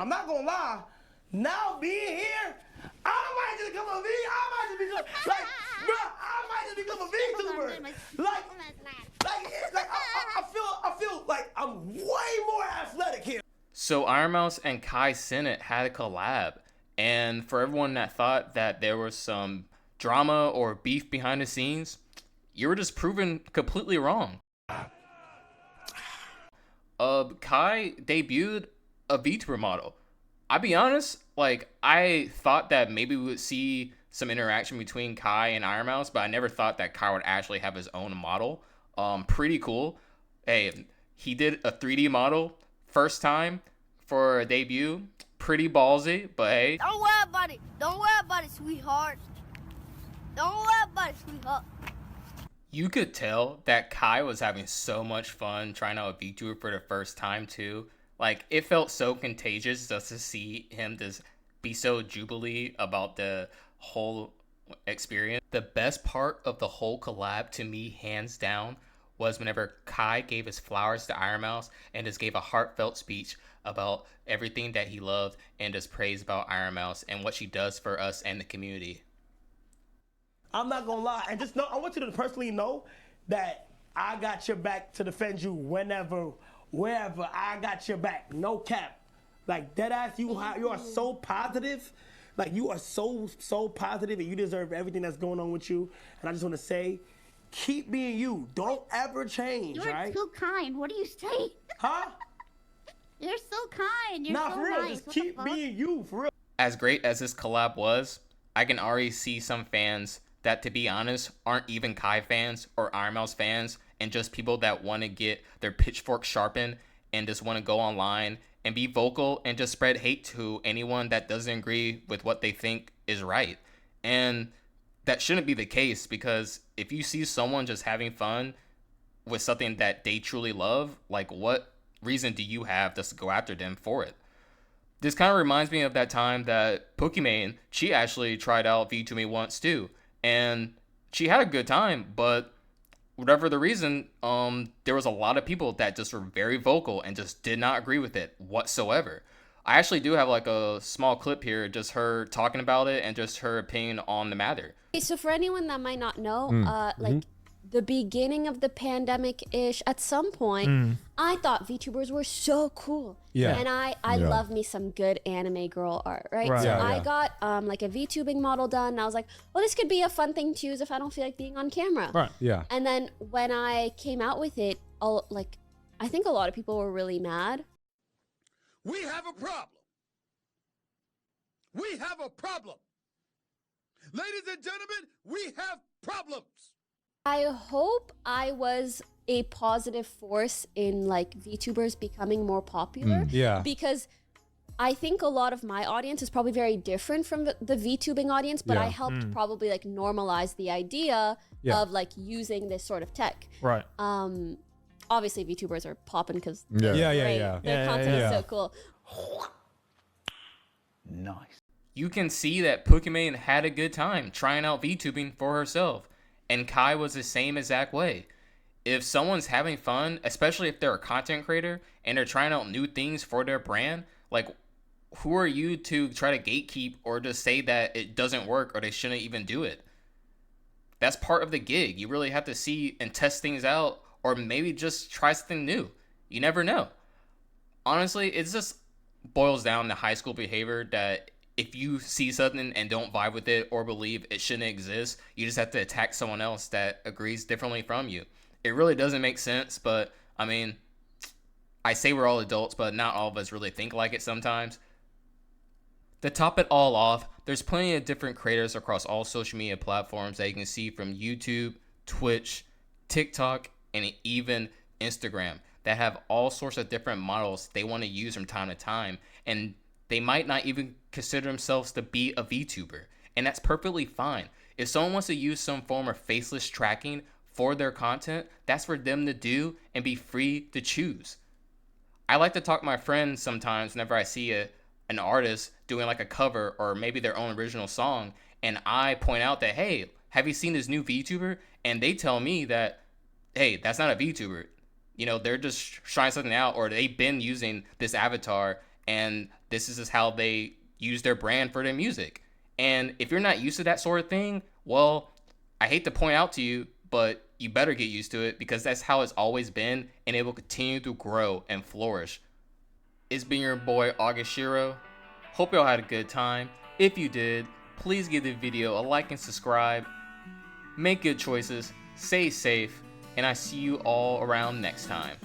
I'm not gonna lie. Now being here, I might just become a V. I might just become like, bro. I might just become a VTuber. I feel like I'm way more athletic here. So Ironmouse and Cenat had a collab, and for everyone that thought that there was some drama or beef behind the scenes, you were just proven completely wrong. Kai debuted a VTuber model. I'll be honest, like, I thought that maybe we would see some interaction between Kai and Ironmouse, but I never thought that Kai would actually have his own model. Pretty cool. Hey, he did a 3D model first time for a debut. Pretty ballsy, but hey. Don't worry about it. Don't worry about it, sweetheart. Don't worry about it, sweetheart. You could tell that Kai was having so much fun trying out a VTuber for the first time too. Like, it felt so contagious just to see him just be so jubilee about the whole experience. The best part of the whole collab to me, hands down, was whenever Kai gave his flowers to Ironmouse and just gave a heartfelt speech about everything that he loved and just praised about Ironmouse and what she does for us and the community. I'm not gonna lie, and just know, I want you to personally know that I got your back to defend you whenever, wherever. I got your back, no cap. Like, deadass, you are so positive. Like, you are so positive, and you deserve everything that's going on with you. And I just want to say, keep being you. Don't ever change, right? You're so kind. What do you say? Huh? You're so kind. You're Nah, so for real. nice. Just What keep the fuck? being you, for real. As great as this collab was, I can already see some fans that, to be honest, aren't even Kai fans or Ironmouse fans, and just people that want to get their pitchfork sharpened and just want to go online and be vocal and just spread hate to anyone that doesn't agree with what they think is right. And that shouldn't be the case, because if you see someone just having fun with something that they truly love, like, what reason do you have just to go after them for it? This kind of reminds me of that time that Pokimane, she actually tried out VTubing once too, and she had a good time, but whatever the reason, there was a lot of people that just were very vocal and just did not agree with it whatsoever. I actually do have like a small clip here, just her talking about it and just her opinion on the matter. Okay, so for anyone that might not know, like the beginning of the pandemic-ish, at some point, I thought VTubers were so cool. Yeah. And I love me some good anime girl art, right? Right. So Yeah, I yeah. got like a VTubing model done, and I was like, well, this could be a fun thing to use if I don't feel like being on camera. Right. Yeah. And then when I came out with it, like, I think a lot of people were really mad. We have a problem. We have a problem. Ladies and gentlemen, we have problems. I hope I was a positive force in like VTubers becoming more popular. Yeah. Because I think a lot of my audience is probably very different from the VTubing audience, but Yeah. I helped probably like normalize the idea Yeah. of like using this sort of tech. Right. Obviously VTubers are popping because Yeah. Yeah. great. Yeah. Their content yeah. is so cool. Nice. You can see that Pokimane had a good time trying out VTubing for herself, and Kai was the same exact way. If someone's having fun, especially if they're a content creator and they're trying out new things for their brand, like, who are you to try to gatekeep or just say that it doesn't work or they shouldn't even do it? That's part of the gig. You really have to see and test things out, or maybe just try something new. You never know. Honestly, it just boils down to high school behavior that if you see something and don't vibe with it or believe it shouldn't exist, you just have to attack someone else that agrees differently from you. It really doesn't make sense, but I mean, I say we're all adults, but not all of us really think like it sometimes. To top it all off, there's plenty of different creators across all social media platforms that you can see, from YouTube, Twitch, TikTok, and even Instagram, that have all sorts of different models they want to use from time to time, and they might not even consider themselves to be a VTuber, and that's perfectly fine. If someone wants to use some form of faceless tracking for their content, that's for them to do and be free to choose. I like to talk to my friends sometimes whenever I see an artist doing like a cover or maybe their own original song, and I point out that, hey, have you seen this new VTuber? And they tell me that, hey, that's not a VTuber. You know, they're just trying something out, or they've been using this avatar and this is just how they use their brand for their music. And if you're not used to that sort of thing, well, I hate to point out to you, but you better get used to it, because that's how it's always been, and it will continue to grow and flourish. It's been your boy August Shiro. Hope y'all had a good time. If you did, please give the video a like and subscribe. Make good choices, stay safe, and I see you all around next time.